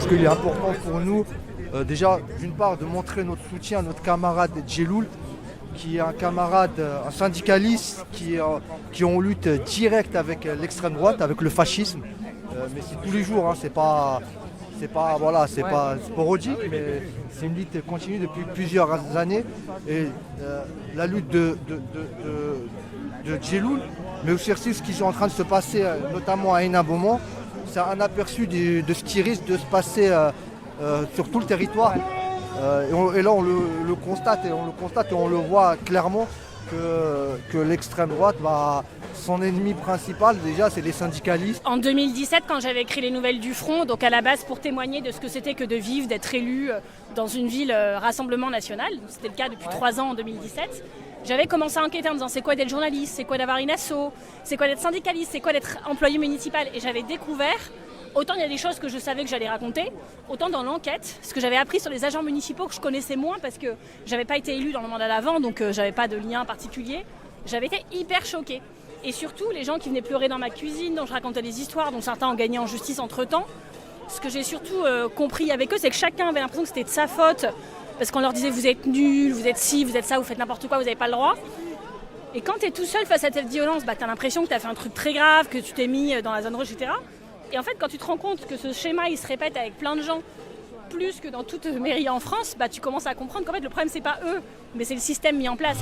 parce qu'il est important pour nous, déjà, d'une part, de montrer notre soutien à notre camarade Djeloul, qui est un camarade, un syndicaliste qui est en lutte directe avec l'extrême droite, avec le fascisme. Mais c'est tous les jours, hein, c'est pas sporadique, mais c'est une lutte continue depuis plusieurs années. Et la lutte de Djeloul, mais aussi ce qui est en train de se passer, notamment à Hénin-Beaumont, c'est un aperçu de ce qui risque de se passer sur tout le territoire. Et là, on le constate et on le voit clairement que l'extrême droite, son ennemi principal, déjà, c'est les syndicalistes. En 2017, quand j'avais écrit les Nouvelles du Front, donc à la base pour témoigner de ce que c'était que de vivre, d'être élu dans une ville Rassemblement National, c'était le cas depuis 3 ans en 2017, j'avais commencé à enquêter en me disant c'est quoi d'être journaliste, c'est quoi d'avoir une asso, c'est quoi d'être syndicaliste, c'est quoi d'être employé municipal. Et j'avais découvert, autant il y a des choses que je savais que j'allais raconter, autant dans l'enquête, ce que j'avais appris sur les agents municipaux que je connaissais moins parce que j'avais pas été élue dans le mandat d'avant, donc j'avais pas de lien particulier, j'avais été hyper choquée. Et surtout, les gens qui venaient pleurer dans ma cuisine, dont je racontais des histoires, dont certains ont gagné en justice entre-temps. Ce que j'ai surtout compris avec eux, c'est que chacun avait l'impression que c'était de sa faute, parce qu'on leur disait vous êtes nuls, vous êtes ci, vous êtes ça, vous faites n'importe quoi, vous n'avez pas le droit. Et quand tu es tout seul face à cette violence, tu as l'impression que tu as fait un truc très grave, que tu t'es mis dans la zone rouge, etc. Et en fait, quand tu te rends compte que ce schéma, il se répète avec plein de gens, plus que dans toute mairie en France, tu commences à comprendre qu'en fait, le problème, c'est pas eux, mais c'est le système mis en place.